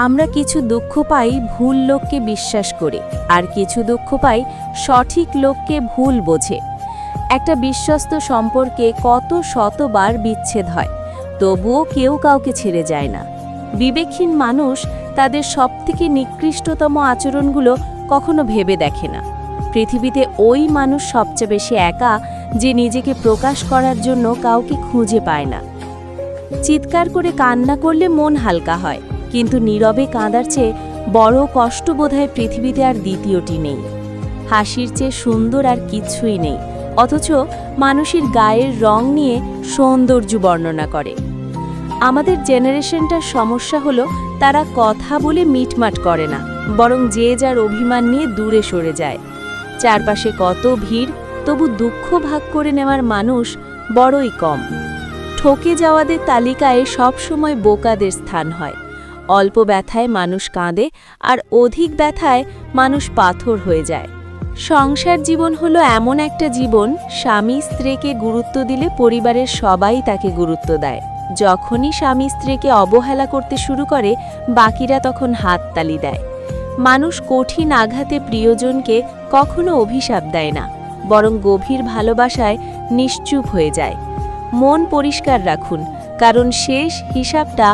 আমরা কিছু দুঃখ পাই ভুল লোককে বিশ্বাস করে, আর কিছু দুঃখ পাই সঠিক লোককে ভুল বোঝে। একটা বিশ্বস্ত সম্পর্কে কত শতবার বিচ্ছেদ হয়, তবুও কেউ কাউকে ছেড়ে যায় না। বিবেকহীন মানুষ তাদের সবথেকে নিকৃষ্টতম আচরণগুলো কখনো ভেবে দেখে না। পৃথিবীতে ওই মানুষ সবচেয়ে বেশি একা যে নিজেকে প্রকাশ করার জন্য কাউকে খুঁজে পায় না। চিৎকার করে কান্না করলে মন হালকা হয়, কিন্তু নীরবে কাঁদার চেয়ে বড় কষ্ট বোধহয় পৃথিবীতে আর দ্বিতীয়টি নেই। হাসির চেয়ে সুন্দর আর কিছুই নেই, অথচ মানুষের গায়ের রং নিয়ে সৌন্দর্য বর্ণনা করে। আমাদের জেনারেশনটার সমস্যা হলো তারা কথা বলে মিটমাট করে না, বরং যে যার অভিমান নিয়ে দূরে সরে যায়। চারপাশে কত ভিড়, তবু দুঃখ ভাগ করে নেওয়ার মানুষ বড়ই কম। ঠকে যাওয়াদের তালিকায় সবসময় বোকাদের স্থান হয়। অল্প ব্যথায় মানুষ কাঁদে, আর অধিক ব্যথায় মানুষ পাথর হয়ে যায়। সংসার জীবন হলো এমন একটা জীবন, স্বামী স্ত্রীকে গুরুত্ব দিলে পরিবারের সবাই তাকে গুরুত্ব দেয়। যখনই স্বামী স্ত্রীকে অবহেলা করতে শুরু করে, বাকিরা তখন হাততালি দেয়। মানুষ কঠিন আঘাতে প্রিয়জনকে কখনো অভিশাপ দেয় না, বরং গভীর ভালোবাসায় নিশ্চুপ হয়ে যায়। মন পরিষ্কার রাখুন, কারণ শেষ হিসাবটা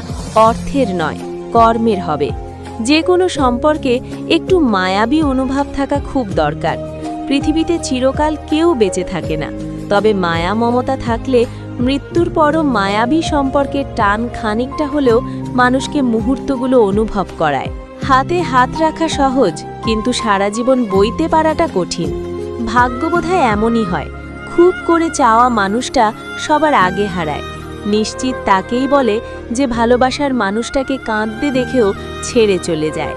অর্থের নয়, কর্মের হবে। যে কোনো সম্পর্কে একটু মায়াবী অনুভব থাকা খুব দরকার। পৃথিবীতে চিরকাল কেউ বেঁচে থাকে না, তবে মায়া মমতা থাকলে মৃত্যুর পরও মায়াবী সম্পর্কের টান খানিকটা হলেও মানুষকে মুহূর্তগুলো অনুভব করায়। হাতে হাত রাখা সহজ, কিন্তু সারা জীবন বইতে পারাটা কঠিন। ভাগ্য বোধহয় এমনই হয়, খুব করে চাওয়া মানুষটা সবার আগে হারায়। নিশ্চিত তাকেই বলে যে ভালোবাসার মানুষটাকে কাঁদতে দেখেও ছেড়ে চলে যায়।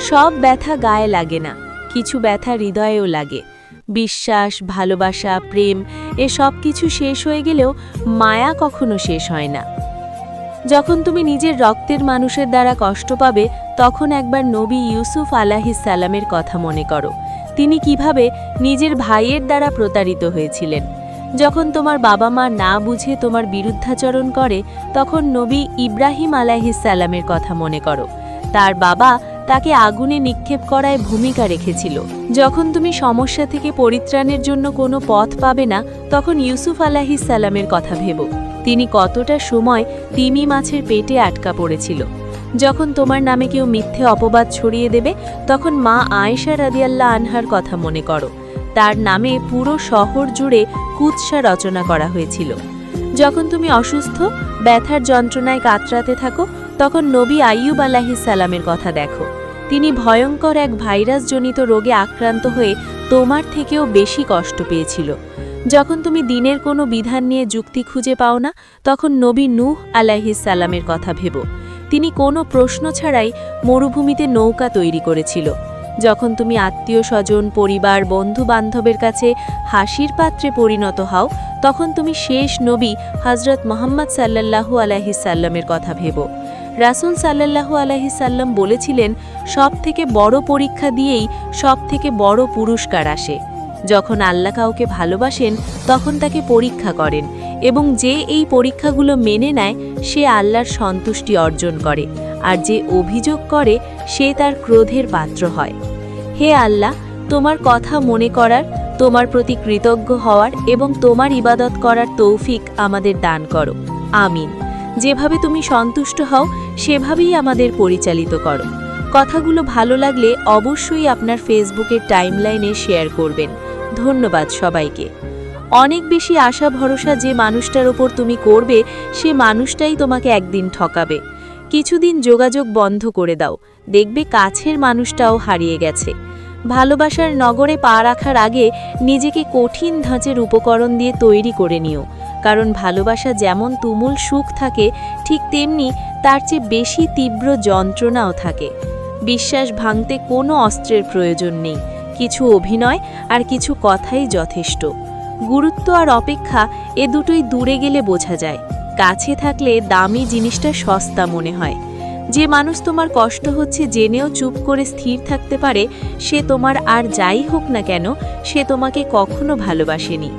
সব ব্যথা গায়ে লাগে না, কিছু ব্যথা হৃদয়েও লাগে। বিশ্বাস, ভালোবাসা, প্রেম এসব কিছু শেষ হয়ে গেলেও মায়া কখনো শেষ হয় না। যখন তুমি নিজের রক্তের মানুষের দ্বারা কষ্ট পাবে, তখন একবার নবী ইউসুফ আলাইহিস সালামের কথা মনে করো। তিনি কিভাবে নিজের ভাইয়ের দ্বারা প্রতারিত হয়েছিলেন। যখন তোমার বাবা মা না বুঝে তোমার বিরুদ্ধাচরণ করে, তখন নবী ইব্রাহিম আলাইহিস সালামের কথা মনে করো। তার বাবা তাকে আগুনে নিক্ষেপ করায় ভূমিকা রেখেছিল। যখন তুমি সমস্যা থেকে পরিত্রাণের জন্য কোনো পথ পাবে না, তখন ইউসুফ আলাইহিস সালামের কথা ভেবো। তিনি কতটা সময় তিমি মাছের পেটে আটকা পড়েছিল। যখন তোমার নামে কেউ মিথ্যে অপবাদ ছড়িয়ে দেবে, তখন মা আয়েশা রাদিয়াল্লাহু আনহার কথা মনে করো। তার নামে পুরো শহর জুড়ে কুৎসা রচনা করা হয়েছিল। যখন তুমি অসুস্থ, ব্যথার যন্ত্রণায় কাতরাতে থাকো, তখন নবী আইয়ুব আলাইহিস সালামের কথা দেখো। তিনি ভয়ঙ্কর এক ভাইরাসজনিত রোগে আক্রান্ত হয়ে তোমার থেকেও বেশি কষ্ট পেয়েছিল। যখন তুমি দিনের কোনো বিধান নিয়ে যুক্তি খুঁজে পাও না, তখন নবী নূহ আলাইহিস সালামের কথা ভেবো। তিনি কোনো প্রশ্ন ছাড়াই মরুভূমিতে নৌকা তৈরি করেছিল। যখন তুমি আত্মীয় স্বজন, পরিবার, বন্ধু বান্ধবের কাছে হাসির পাত্রে পরিণত হও, তখন তুমি শেষ নবী হযরত মুহাম্মদ সাল্লাল্লাহু আলাইহিস সাল্লামের কথা ভেবো। রাসূল সাল্লাল্লাহু আলাইহিস সাল্লাম বলেছিলেন, সবথেকে বড় পরীক্ষা দিয়েই সবথেকে বড় পুরস্কার আসে। যখন আল্লাহ কাউকে ভালোবাসেন, তখন তাকে পরীক্ষা করেন, এবং যে এই পরীক্ষাগুলো মেনে নেয় সে আল্লাহর সন্তুষ্টি অর্জন করে, আর যে অভিযোগ করে সে তার ক্রোধের পাত্র হয়। হে আল্লাহ, তোমার কথা মনে করার, তোমার প্রতি কৃতজ্ঞ হওয়ার এবং তোমার ইবাদত করার তৌফিক আমাদের দান করো। আমিন। যেভাবে তুমি সন্তুষ্ট হও সেভাবেই আমাদের পরিচালিত করো। কথাগুলো ভালো লাগলে অবশ্যই আপনার ফেসবুকের টাইমলাইনে শেয়ার করবেন। ধন্যবাদ সবাইকে। অনেক বেশি আশা ভরসা যে মানুষটার ওপর তুমি করবে, সে মানুষটাই তোমাকে একদিন ঠকাবে। কিছুদিন যোগাযোগ বন্ধ করে দাও, দেখবে কাছের মানুষটাও হারিয়ে গেছে। ভালোবাসার নগরে পা রাখার আগে নিজেকে কঠিন ধাঁচের উপকরণ দিয়ে তৈরি করে নিও, কারণ ভালোবাসা যেমন তুমুল সুখ থাকে, ঠিক তেমনি তার চেয়ে বেশি তীব্র যন্ত্রণাও থাকে। বিশ্বাস ভাঙতে কোনো অস্ত্রের প্রয়োজন নেই, কিছু অভিনয় আর কিছু কথাই যথেষ্ট। গুরুত্ব আর অপেক্ষা এ দুটোই দূরে গেলে বোঝা যায়। কাছে থাকলে দামি জিনিসটা সস্তা মনে হয়। যে মানুষ তোমার কষ্ট হচ্ছে জেনেও চুপ করে স্থির থাকতে পারে, সে তোমার আর যাই হোক না কেন, সে তোমাকে কখনো ভালোবাসেনি।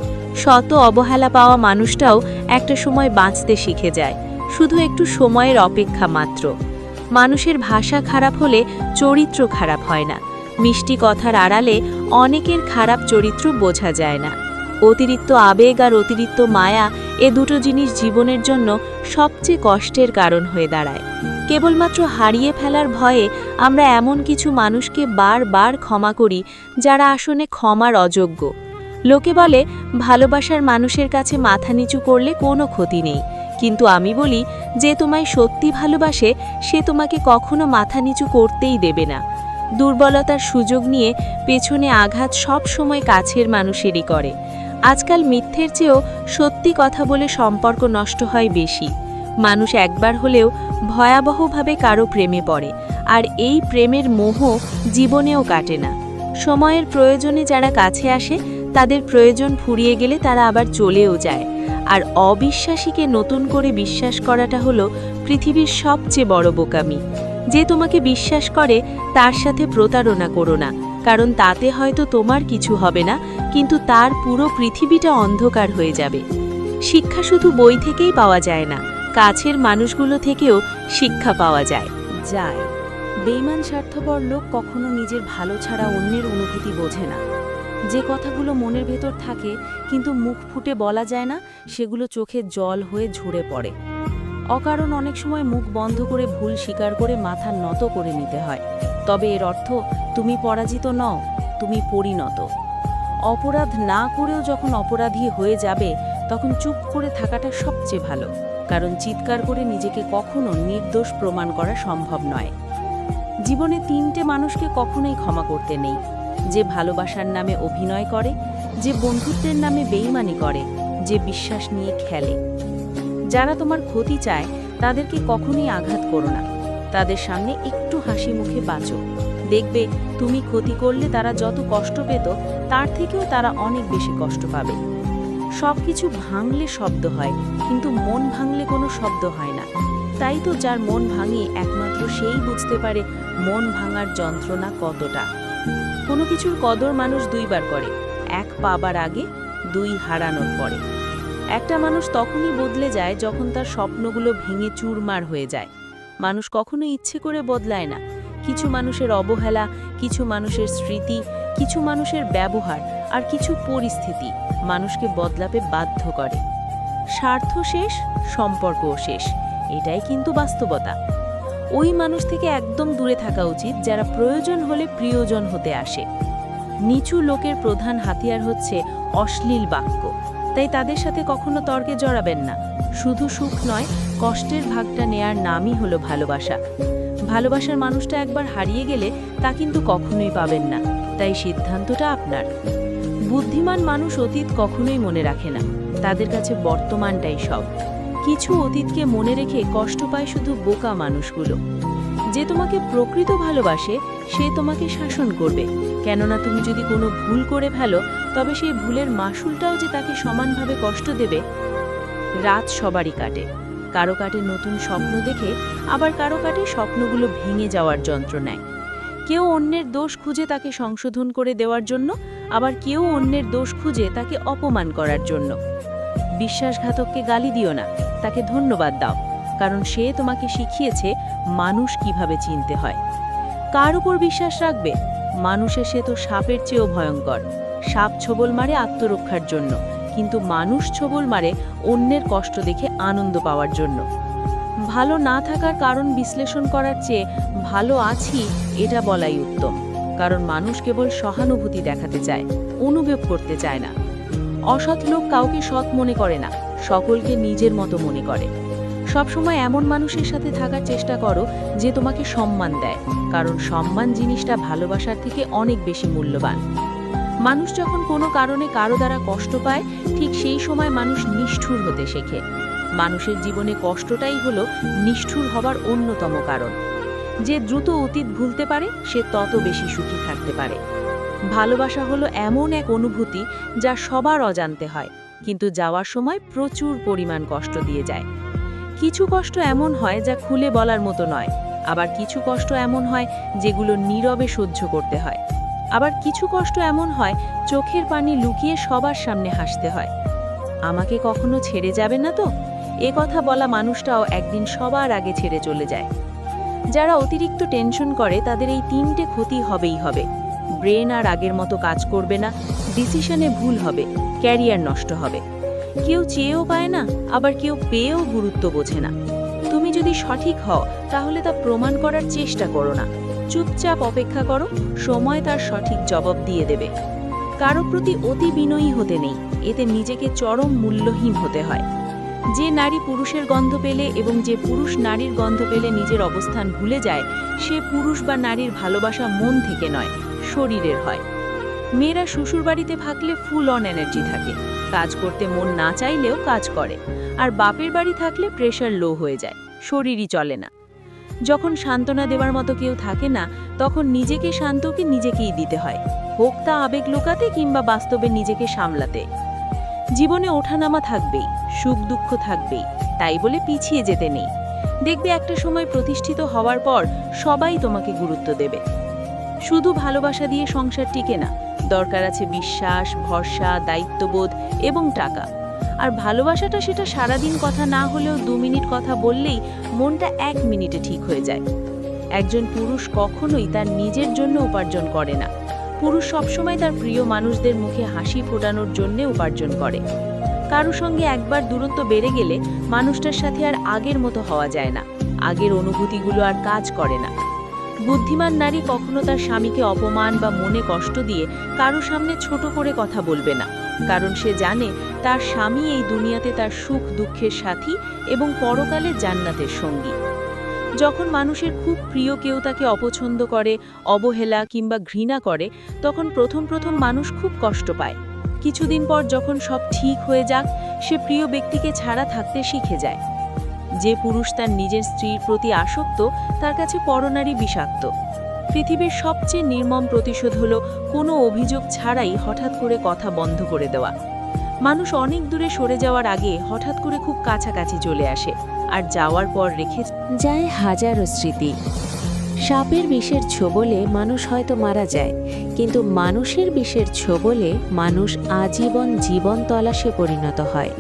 শত অবহেলা পাওয়া মানুষটাও একটা সময় বাঁচতে শিখে যায়, শুধু একটু সময়ের অপেক্ষা মাত্র। মানুষের ভাষা খারাপ হলে চরিত্র খারাপ হয় না। মিষ্টি কথার আড়ালে অনেকের খারাপ চরিত্র বোঝা যায় না। অতিরিক্ত আবেগ আর অতিরিক্ত মায়া এ দুটো জিনিস জীবনের জন্য সবচেয়ে কষ্টের কারণ হয়ে দাঁড়ায়। কেবলমাত্র হারিয়ে ফেলার ভয়ে আমরা এমন কিছু মানুষকে বারবার ক্ষমা করি যারা আসলে ক্ষমার অযোগ্য। লোকে বলে ভালোবাসার মানুষের কাছে মাথা নিচু করলে কোনো ক্ষতি নেই, কিন্তু আমি বলি যে তোমায় সত্যি ভালোবাসে সে তোমাকে কখনো মাথা নিচু করতেই দেবে না। দুর্বলতার সুযোগ নিয়ে পেছনে আঘাত সব সময় কাছের মানুষেরই করে। আজকাল মিথ্যের চেয়েও সত্যি কথা বলে সম্পর্ক নষ্ট হয় বেশি। মানুষ একবার হলেও ভয়াবহভাবে কারো প্রেমে পড়ে, আর এই প্রেমের মোহ জীবনেও কাটে না। সময়ের প্রয়োজনে যারা কাছে আসে তাদের প্রয়োজন ফুরিয়ে গেলে তারা আবার চলেও যায়। আর অবিশ্বাসীকে নতুন করে বিশ্বাস করাটা হলো পৃথিবীর সবচেয়ে বড় বোকামি। যে তোমাকে বিশ্বাস করে তার সাথে প্রতারণা করো না, কারণ তাতে হয়তো তোমার কিছু হবে না, কিন্তু তার পুরো পৃথিবীটা অন্ধকার হয়ে যাবে। শিক্ষা শুধু বই থেকেই পাওয়া যায় না, কাছের মানুষগুলো থেকেও শিক্ষা পাওয়া যায়। বেঈমান স্বার্থপর লোক কখনো নিজের ভালো ছাড়া অন্যের অনুভূতি বোঝে না। যে কথাগুলো মনের ভেতর থাকে কিন্তু মুখ ফুটে বলা যায় না, সেগুলো চোখে জল হয়ে ঝরে পড়ে। অকারণ অনেক সময় মুখ বন্ধ করে ভুল স্বীকার করে মাথা নত করে নিতে হয়। তবে এর অর্থ তুমি পরাজিত নও, তুমি পরিণত। অপরাধ না করেও যখন অপরাধী হয়ে যাবে তখন চুপ করে থাকাটা সবচেয়ে ভালো, কারণ চিৎকার করে নিজেকে কখনো নির্দোষ প্রমাণ করা সম্ভব নয়। জীবনে তিনটে মানুষকে কখনোই ক্ষমা করতে নেই: যে ভালোবাসার নামে অভিনয় করে, যে বন্ধুত্বের নামে বেইমানি করে, যে বিশ্বাস নিয়ে খেলে। যারা তোমার ক্ষতি চায় তাদেরকে কখনোই আঘাত করো না, তাদের সামনে একটু হাসি মুখে বাঁচো। দেখবে তুমি ক্ষতি করলে তারা যত কষ্ট পেত তার থেকেও তারা অনেক বেশি কষ্ট পাবে। সবকিছু ভাঙলে শব্দ হয়, কিন্তু মন ভাঙলে কোনো শব্দ হয় না। তাই তো যার মন ভাঙে একমাত্র সেই বুঝতে পারে মন ভাঙার যন্ত্রণা কতটা। কোনো কিছুর কদর মানুষ দুইবার করে, এক পাবার আগে, দুই হারানোর পরে। একটা মানুষ তখনই বদলে যায় যখন তার স্বপ্নগুলো ভেঙে চুরমার হয়ে যায়। মানুষ কখনো ইচ্ছে করে বদলায় না। কিছু মানুষের অবহেলা, কিছু মানুষের স্মৃতি, কিছু মানুষের ব্যবহার আর কিছু পরিস্থিতি মানুষকে বদলাতে বাধ্য করে। স্বার্থ শেষ, সম্পর্কও শেষ, এটাই কিন্তু বাস্তবতা। ওই মানুষ থেকে একদম দূরে থাকা উচিত যারা প্রয়োজন হলে প্রিয়জন হতে আসে। নিচু লোকের প্রধান হাতিয়ার হচ্ছে অশ্লীল বাক্য, তাই তাদের সাথে কখনো তর্কে জড়াবেন না। শুধু সুখ নয়, কষ্টের ভাগটা নেয়ার নামই হলো ভালোবাসা। ভালোবাসার মানুষটা একবার হারিয়ে গেলে তা কিন্তু কখনোই পাবেন না, তাই সিদ্ধান্তটা আপনার। বুদ্ধিমান মানুষ অতীত কখনোই মনে রাখে না, তাদের কাছে বর্তমানটাই সব। কিছু অতীতকে মনে রেখে কষ্ট পায় শুধু বোকা মানুষগুলো। যে তোমাকে প্রকৃত ভালোবাসে সে তোমাকে শাসন করবে, কেননা তুমি যদি কোনো ভুল করে ফেলো তবে সেই ভুলের মাসুলটাও যে তাকে সমানভাবে কষ্ট দেবে। রাত সবারই কাটে, কারো কাটে নতুন স্বপ্ন দেখে, আবার কারো কাটে স্বপ্নগুলো ভেঙে যাওয়ার যন্ত্রণায়। কেউ অন্যের দোষ খুঁজে তাকে সংশোধন করে দেওয়ার জন্য, আবার কেউ অন্যের দোষ খুঁজে তাকে অপমান করার জন্য। বিশ্বাসঘাতককে গালি দিও না, তাকে ধন্যবাদ দাও, কারণ সে তোমাকে শিখিয়েছে মানুষ কিভাবে চিনতে হয়। কার উপর বিশ্বাস রাখবে? মানুষের সে তো সাপের চেয়েও ভয়ঙ্কর। সাপ ছোবল মারে আত্মরক্ষার জন্য, কিন্তু মানুষ ছোবল মারে অন্যের কষ্ট দেখে আনন্দ পাওয়ার জন্য। ভালো না থাকার কারণ বিশ্লেষণ করার চেয়ে ভালো আছি এটা বলাই উত্তম, কারণ মানুষ কেবল সহানুভূতি দেখাতে চায়, অনুভব করতে চায় না। অসৎ লোক কাউকে সৎ মনে করে না, সকলকে নিজের মতো মনে করে। সবসময় এমন মানুষের সাথে থাকার চেষ্টা করো যে তোমাকে সম্মান দেয়, কারণ সম্মান জিনিসটা ভালোবাসার থেকে অনেক বেশি মূল্যবান। মানুষ যখন কোনো কারণে কারো দ্বারা কষ্ট পায়, ঠিক সেই সময় মানুষ নিষ্ঠুর হতে শেখে। মানুষের জীবনে কষ্টটাই হলো নিষ্ঠুর হবার অন্যতম কারণ। যে দ্রুত অতীত ভুলতে পারে সে তত বেশি সুখী থাকতে পারে। ভালোবাসা হলো এমন এক অনুভূতি যা সবার অজান্তে হয়, কিন্তু যাওয়ার সময় প্রচুর পরিমাণ কষ্ট দিয়ে যায়। কিছু কষ্ট এমন হয় যা খুলে বলার মতো নয়, আবার কিছু কষ্ট এমন হয় যেগুলো নীরবে সহ্য করতে হয়। আবার কিছু কষ্ট এমন হয় চোখের পানি লুকিয়ে সবার সামনে হাসতে হয়। আমাকে কখনো ছেড়ে যাবে না তো? এ কথা বলা মানুষটাও একদিন সবার আগে ছেড়ে চলে যায়। যারা অতিরিক্ত টেনশন করে তাদের এই 3টে ক্ষতি হবেই হবে। ব্রেন আর আগের মতো কাজ করবে না, ডিসিশনে ভুল হবে, ক্যারিয়ার নষ্ট হবে। কেউ চেয়েও পায় না, আবার কেউ পেয়েও গুরুত্ব বোঝে না। তুমি যদি সঠিক হও তাহলে তা প্রমাণ করার চেষ্টা করো না, চুপচাপ অপেক্ষা করো, সময় তার সঠিক জবাব দিয়ে দেবে। কারো প্রতি অতি বিনয়ী হতে নেই, এতে নিজেকে চরম মূল্যহীন হতে হয়। যে নারী পুরুষের গন্ধ পেলে এবং যে পুরুষ নারীর গন্ধ পেলে নিজের অবস্থান ভুলে যায়, সে পুরুষ বা নারীর ভালোবাসা মন থেকে নয়, শরীরের হয়। মেয়েরা শ্বশুরবাড়িতে থাকলে ফুল অন এনার্জি থাকে, কাজ করতে মন না চাইলেও কাজ করে। আর বাপের বাড়ি থাকলে প্রেশার লো হয়ে যায়, শরীরই চলে না। যখন সান্ত্বনা দেওয়ার মতো কেউ থাকে না, তখন নিজেকে শান্তকে নিজেকেই দিতে হয়, হোক তা আবেগ লুকাতে কিংবা বাস্তবে নিজেকে সামলাতে। জীবনে ওঠানামা থাকবেই, সুখ দুঃখ থাকবেই, তাই বলে পিছিয়ে যেতে নেই। দেখবে একটা সময় প্রতিষ্ঠিত হওয়ার পর সবাই তোমাকে গুরুত্ব দেবে। শুধু ভালোবাসা দিয়ে সংসার টিকে না, দরকার আছে বিশ্বাস, ভরসা, দায়িত্ববোধ এবং টাকা। আর ভালোবাসাটা সেটা সারাদিন কথা না হলেও 2 মিনিট কথা বললেই মনটা 1 মিনিটে ঠিক হয়ে যায়। একজন পুরুষ কখনোই তার নিজের জন্য উপার্জন করে না, পুরুষ সবসময় তার প্রিয় মানুষদের মুখে হাসি ফোটানোর জন্য উপার্জন করে। কারো সঙ্গে একবার দূরত্ব বেড়ে গেলে মানুষটার সাথে আর আগের মতো হওয়া যায় না, আগের অনুভূতিগুলো আর কাজ করে না। বুদ্ধিমান নারী কখনো তার স্বামীকে অপমান বা মনে কষ্ট দিয়ে কারো সামনে ছোট করে কথা বলবে না, কারণ সে জানে তার স্বামী এই দুনিয়াতে তার সুখ দুঃখের সাথী এবং পরকালে জান্নাতের সঙ্গী। যখন মানুষের খুব প্রিয় কেউ তাকে অপছন্দ করে, অবহেলা কিংবা ঘৃণা করে, তখন প্রথম মানুষ খুব কষ্ট পায়। কিছুদিন পর যখন সব ঠিক হয়ে যাক, সে প্রিয় ব্যক্তিকে ছাড়া থাকতে শিখে যায়। যে পুরুষ তার নিজের স্ত্রীর প্রতি আসক্ত, তার কাছে পরনারী বিষাক্ত। পৃথিবীর সবচেয়ে নির্মম প্রতিশোধ হলো কোনো অভিযোগ ছাড়াই হঠাৎ করে কথা বন্ধ করে দেওয়া। মানুষ অনেক দূরে সরে যাওয়ার আগে হঠাৎ করে খুব কাছাকাছি চলে আসে, আর যাওয়ার পর রেখে যায় হাজারো স্মৃতি। সাপের বিষের ছোবলে মানুষ হয়তো মারা যায়, কিন্তু মানুষের বিষের ছোবলে মানুষ আজীবন জীবন তলাশে পরিণত হয়।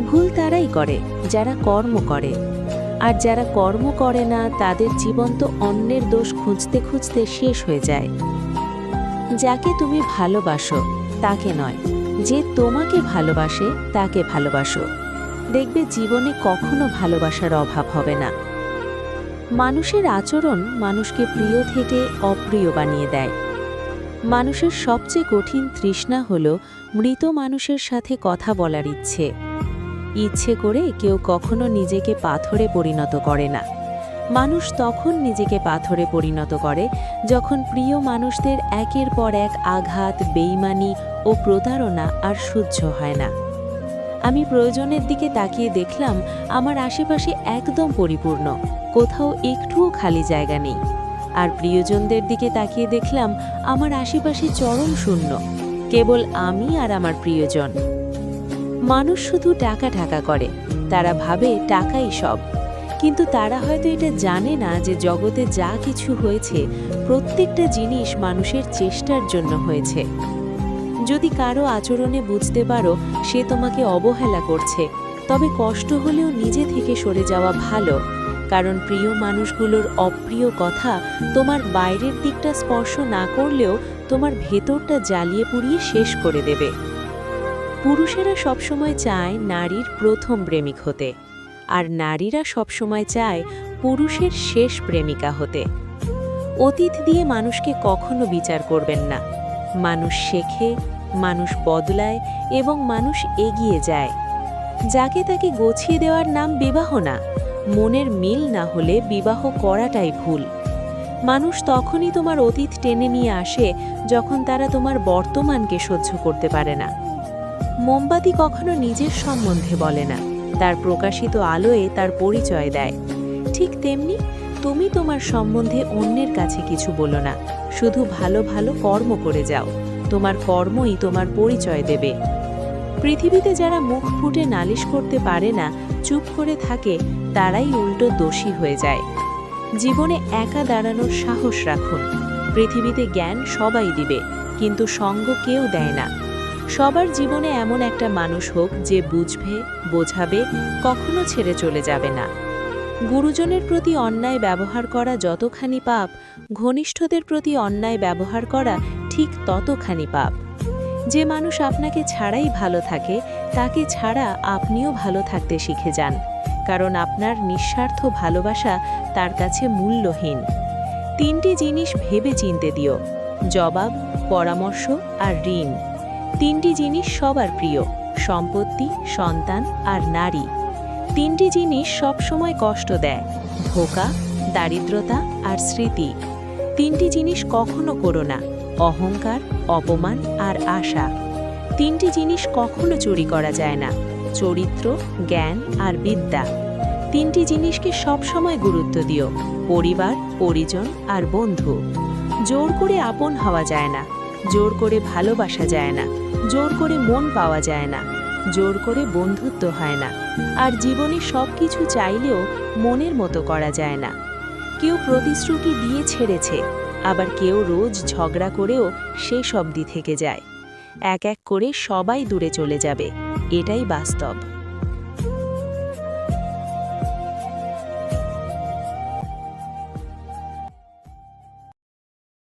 ভুল তারাই করে যারা কর্ম করে, আর যারা কর্ম করে না তাদের জীবন তো অন্যের দোষ খুঁজতে খুঁজতে শেষ হয়ে যায়। যাকে তুমি ভালোবাসো তাকে নয়, যে তোমাকে ভালোবাসে তাকে ভালোবাসো। দেখবে জীবনে কখনো ভালোবাসার অভাব হবে না। মানুষের আচরণ মানুষকে প্রিয় থেকে অপ্রিয় বানিয়ে দেয়। মানুষের সবচেয়ে কঠিন তৃষ্ণা হলো মৃত মানুষের সাথে কথা বলার ইচ্ছে। ইচ্ছে করে কেউ কখনো নিজেকে পাথরে পরিণত করে না। মানুষ তখন নিজেকে পাথরে পরিণত করে যখন প্রিয় মানুষদের একের পর এক আঘাত, বেইমানি ও প্রতারণা আর সহ্য হয় না। আমি প্রয়োজনের দিকে তাকিয়ে দেখলাম আমার আশেপাশে একদম পরিপূর্ণ, কোথাও একটুও খালি জায়গা নেই। আর প্রিয়জনদের দিকে তাকিয়ে দেখলাম আমার আশেপাশে চরম শূন্য, কেবল আমি আর আমার প্রিয়জন। মানুষ শুধু টাকা করে, তারা ভাবে টাকাই সব, কিন্তু তারা হয়তো এটা জানে না যে জগতে যা কিছু হয়েছে প্রত্যেকটা জিনিস মানুষের চেষ্টার জন্য হয়েছে। যদি কারো আচরণে বুঝতে পারো সে তোমাকে অবহেলা করছে, তবে কষ্ট হলেও নিজে থেকে সরে যাওয়া ভালো, কারণ প্রিয় মানুষগুলোর অপ্রিয় কথা তোমার বাইরের দিকটা স্পর্শ না করলেও তোমার ভেতরটা জ্বালিয়ে পুড়িয়ে শেষ করে দেবে। পুরুষেরা সবসময় চায় নারীর প্রথম প্রেমিক হতে, আর নারীরা সবসময় চায় পুরুষের শেষ প্রেমিকা হতে। অতীত দিয়ে মানুষকে কখনো বিচার করবেন না। মানুষ শেখে, মানুষ বদলায় এবং মানুষ এগিয়ে যায়। যাকে তাকে গছিয়ে দেওয়ার নাম বিবাহ না। মনের মিল না হলে বিবাহ করাটাই ভুল। মানুষ তখনই তোমার অতীত টেনে নিয়ে আসে যখন তারা তোমার বর্তমানকে সহ্য করতে পারে না। মোমবাতি কখনো নিজের সম্বন্ধে বলে না, তার প্রকাশিত আলোয় তার পরিচয় দেয়। ঠিক তেমনি তুমি তোমার সম্বন্ধে অন্যের কাছে কিছু বলো না, শুধু ভালো ভালো কর্ম করে যাও। তোমার কর্মই তোমার পরিচয় দেবে। পৃথিবীতে যারা মুখ ফুটে নালিশ করতে পারে না, চুপ করে থাকে, তারাই উল্টো দোষী হয়ে যায়। জীবনে একা দাঁড়ানোর সাহস রাখুন। পৃথিবীতে জ্ঞান সবাই দিবে, কিন্তু সঙ্গ কেউ দেয় না। সবার জীবনে এমন একটা মানুষ হোক যে বুঝবে, বোঝাবে, কখনো ছেড়ে চলে যাবে না। গুরুজনের প্রতি অন্যায় ব্যবহার করা যতখানি পাপ, ঘনিষ্ঠদের প্রতি অন্যায় ব্যবহার করা ঠিক ততখানি পাপ। যে মানুষ আপনাকে ছাড়াই ভালো থাকে, তাকে ছাড়া আপনিও ভালো থাকতে শিখে যান, কারণ আপনার নিঃস্বার্থ ভালোবাসা তার কাছে মূল্যহীন। 3টি জিনিস ভেবে চিনতে দিও: জবাব, পরামর্শ আর ঋণ। 3টি জিনিস সবার প্রিয়: সম্পত্তি, সন্তান আর নারী। 3টি জিনিস সবসময় কষ্ট দেয়: ধোঁকা, দারিদ্রতা আর স্মৃতি। 3টি জিনিস কখনো করো না: অহংকার, অপমান আর আশা। 3টি জিনিস কখনো চুরি করা যায় না: চরিত্র, জ্ঞান আর বিদ্যা। 3টি জিনিসকে সবসময় গুরুত্ব দিও: পরিবার, পরিজন আর বন্ধু। জোর করে আপন হওয়া যায় না, জোর করে ভালোবাসা যায় না, জোর করে মন পাওয়া যায় না, জোর করে বন্ধুত্ব হয় না, আর জীবনে সবকিছু চাইলেও মনের মতো করা যায় না। কেউ প্রতিশ্রুতি দিয়ে ছেড়েছে, আবার কেউ রোজ ঝগড়া করেও শেষ অবধি থেকে যায়। এক এক করে সবাই দূরে চলে যাবে, এটাই বাস্তব।